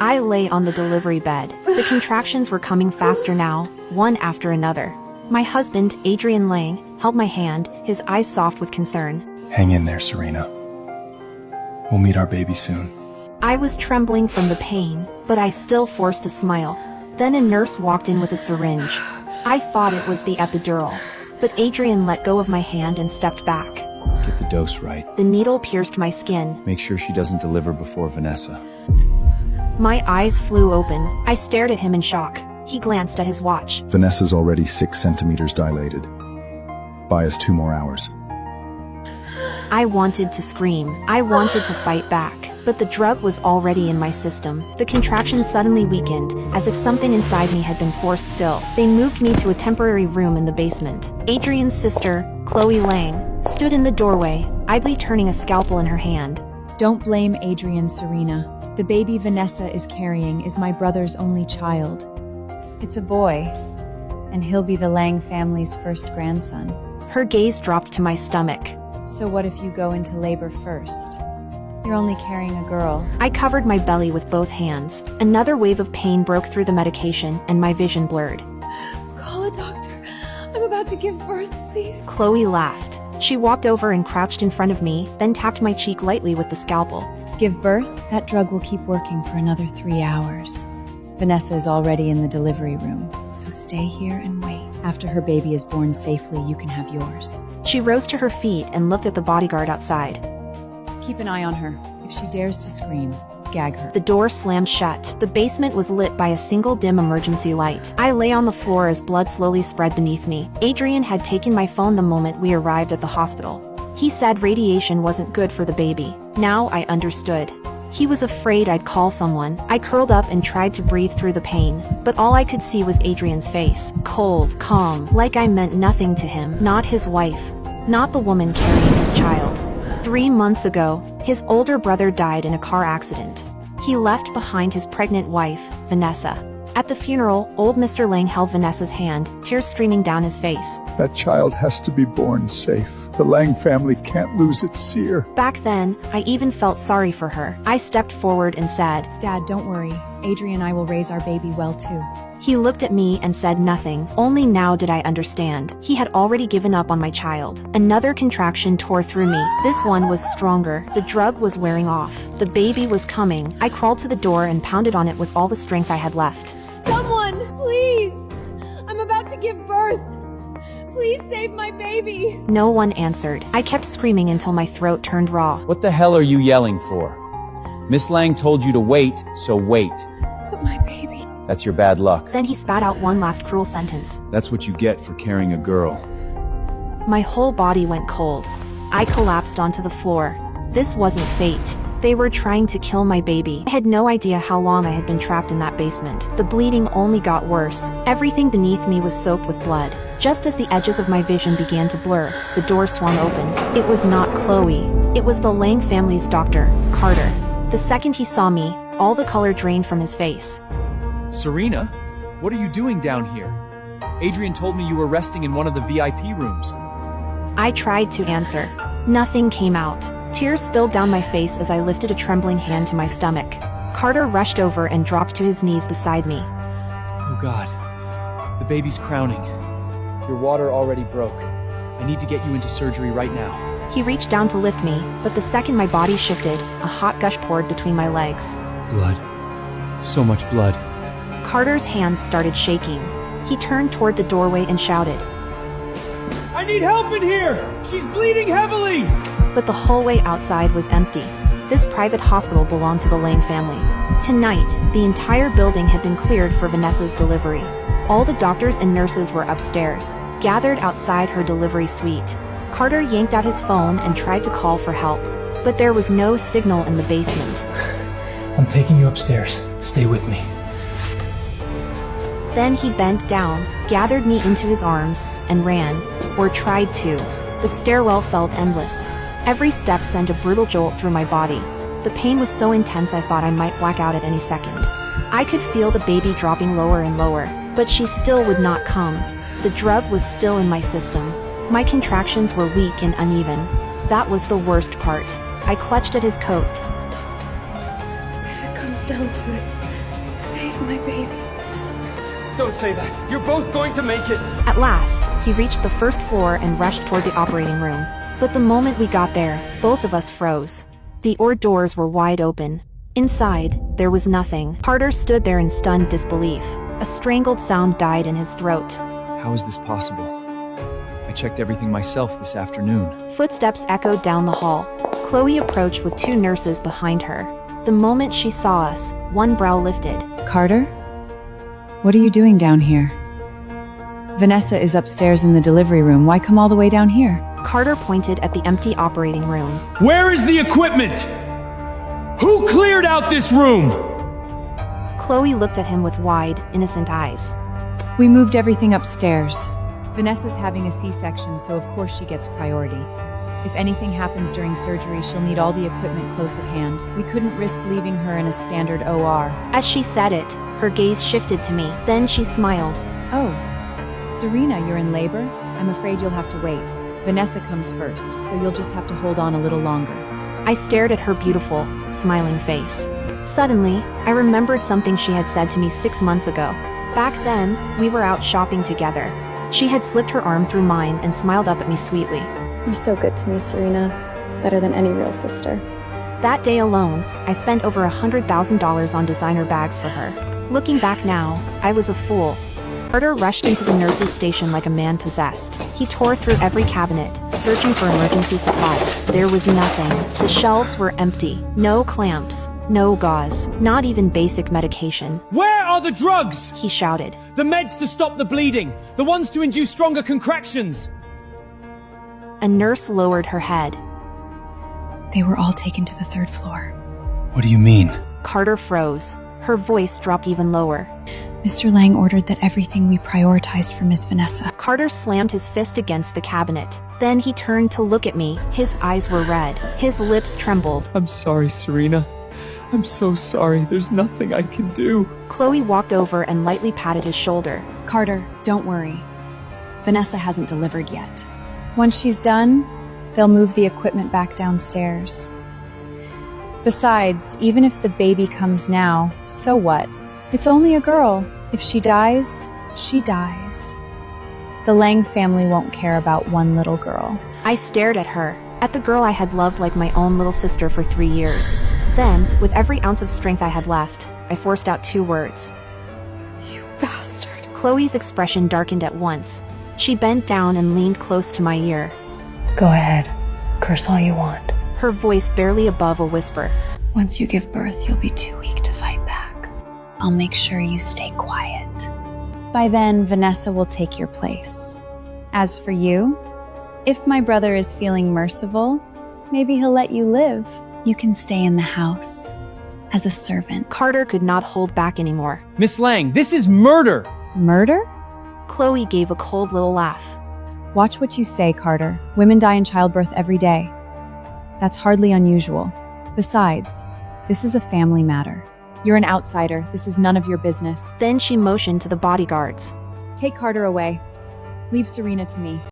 I lay on the delivery bed. The contractions were coming faster now, one after another. My husband, Adrian Lang, held my hand, his eyes soft with concern. Hang in there, Serena. We'll meet our baby soon. I was trembling from the pain, but I still forced a smile. Then a nurse walked in with a syringe. I thought it was the epidural, but Adrian let go of my hand and stepped back. Get the dose right. The needle pierced my skin. Make sure she doesn't deliver before Vanessa. My eyes flew open. I stared at him in shock. He glanced at his watch. Vanessa's already 6 centimeters dilated. Buy us 2 more hours. I wanted to scream. I wanted to fight back, but the drug was already in my system. The contractions suddenly weakened, as if something inside me had been forced still. They moved me to a temporary room in the basement. Adrian's sister, Chloe Lang, stood in the doorway, idly turning a scalpel in her hand. Don't blame Adrian, Serena. The baby Vanessa is carrying is my brother's only child. It's a boy, and he'll be the Lang family's first grandson. Her gaze dropped to my stomach. So what if you go into labor first? You're only carrying a girl. I covered my belly with both hands. Another wave of pain broke through the medication, and my vision blurred. Call a doctor. I'm about to give birth, please. Chloe laughed. She walked over and crouched in front of me, then tapped my cheek lightly with the scalpel. Give birth? That drug will keep working for another 3 hours. Vanessa is already in the delivery room, so stay here and wait. After her baby is born safely, you can have yours. She rose to her feet and looked at the bodyguard outside. Keep an eye on her. If she dares to scream, gag her. The door slammed shut. The basement was lit by a single dim emergency light. I lay on the floor as blood slowly spread beneath me. Adrian had taken my phone the moment we arrived at the hospital. He said radiation wasn't good for the baby. Now I understood. He was afraid I'd call someone. I curled up and tried to breathe through the pain, but all I could see was Adrian's face. Cold, calm, like I meant nothing to him. Not his wife. Not the woman carrying his child. 3 months ago, his older brother died in a car accident. He left behind his pregnant wife, Vanessa. At the funeral, old Mr. Lang held Vanessa's hand, tears streaming down his face. That child has to be born safe. The Lang family can't lose its seer. Back then, I even felt sorry for her. I stepped forward and said, Dad, don't worry. Adrian and I will raise our baby well too. He looked at me and said nothing. Only now did I understand. He had already given up on my child. Another contraction tore through me. This one was stronger. The drug was wearing off. The baby was coming. I crawled to the door and pounded on it with all the strength I had left. Someone, please! I'm about to give birth. Please save my baby. No one answered. I kept screaming until my throat turned raw. What the hell are you yelling for? Miss Lang told you to wait, so wait. But my baby... That's your bad luck. Then he spat out one last cruel sentence. That's what you get for carrying a girl. My whole body went cold. I collapsed onto the floor. This wasn't fate. They were trying to kill my baby. I had no idea how long I had been trapped in that basement. The bleeding only got worse. Everything beneath me was soaked with blood. Just as the edges of my vision began to blur, the door swung open. It was not Chloe. It was the Lang family's doctor, Carter. The second he saw me, all the color drained from his face. Serena, what are you doing down here? Adrian told me you were resting in one of the VIP rooms. I tried to answer. Nothing came out. Tears spilled down my face as I lifted a trembling hand to my stomach. Carter rushed over and dropped to his knees beside me. Oh God, the baby's crowning. Your water already broke. I need to get you into surgery right now. He reached down to lift me, but the second my body shifted, a hot gush poured between my legs. Blood. So much blood. Carter's hands started shaking. He turned toward the doorway and shouted. I need help in here! She's bleeding heavily! But the hallway outside was empty. This private hospital belonged to the Lang family. Tonight, the entire building had been cleared for Vanessa's delivery. All the doctors and nurses were upstairs, gathered outside her delivery suite. Carter yanked out his phone and tried to call for help, but there was no signal in the basement. I'm taking you upstairs. Stay with me. Then he bent down, gathered me into his arms, and ran, or tried to. The stairwell felt endless. Every step sent a brutal jolt through my body. The pain was so intense I thought I might black out at any second. I could feel the baby dropping lower and lower, but she still would not come. The drug was still in my system. My contractions were weak and uneven. That was the worst part. I clutched at his coat. If it comes down to it. Save my baby. Don't say that. You're both going to make it. At last, he reached the first floor and rushed toward the operating room. But the moment we got there, both of us froze. The OR doors were wide open. Inside, there was nothing. Carter stood there in stunned disbelief. A strangled sound died in his throat. How is this possible? I checked everything myself this afternoon. Footsteps echoed down the hall. Chloe approached with 2 nurses behind her. The moment she saw us, one brow lifted. Carter? What are you doing down here? Vanessa is upstairs in the delivery room. Why come all the way down here? Carter pointed at the empty operating room. Where is the equipment? Who cleared out this room? Chloe looked at him with wide, innocent eyes. We moved everything upstairs. Vanessa's having a C-section, so of course she gets priority. If anything happens during surgery, she'll need all the equipment close at hand. We couldn't risk leaving her in a standard OR. As she said it, her gaze shifted to me. Then she smiled. Oh, Serena, you're in labor? I'm afraid you'll have to wait. Vanessa comes first, so you'll just have to hold on a little longer. I stared at her beautiful, smiling face. Suddenly, I remembered something she had said to me 6 months ago. Back then, we were out shopping together. She had slipped her arm through mine and smiled up at me sweetly. You're so good to me, Serena. Better than any real sister. That day alone, I spent over $100,000 on designer bags for her. Looking back now, I was a fool. Carter rushed into the nurse's station like a man possessed. He tore through every cabinet, searching for emergency supplies. There was nothing. The shelves were empty. No clamps, no gauze, not even basic medication. Where are the drugs? He shouted. The meds to stop the bleeding. The ones to induce stronger contractions. A nurse lowered her head. They were all taken to the 3rd floor. What do you mean? Carter froze. Her voice dropped even lower. Mr. Lang ordered that everything we prioritized for Miss Vanessa. Carter slammed his fist against the cabinet. Then he turned to look at me. His eyes were red. His lips trembled. I'm sorry, Serena. I'm so sorry. There's nothing I can do. Chloe walked over and lightly patted his shoulder. Carter, don't worry. Vanessa hasn't delivered yet. Once she's done, they'll move the equipment back downstairs. Besides, even if the baby comes now, so what? It's only a girl. If she dies, she dies. The Lang family won't care about one little girl. I stared at her, at the girl I had loved like my own little sister for 3 years. Then, with every ounce of strength I had left, I forced out 2 words. You bastard. Chloe's expression darkened at once. She bent down and leaned close to my ear. Go ahead. Curse all you want. Her voice barely above a whisper. Once you give birth, you'll be too weak to fight back. I'll make sure you stay quiet. By then, Vanessa will take your place. As for you, if my brother is feeling merciful, maybe he'll let you live. You can stay in the house as a servant. Carter could not hold back anymore. Miss Lang, this is murder! Murder? Chloe gave a cold little laugh. Watch what you say, Carter. Women die in childbirth every day. That's hardly unusual. Besides, this is a family matter. You're an outsider. This is none of your business. Then she motioned to the bodyguards. Take Carter away. Leave Serena to me.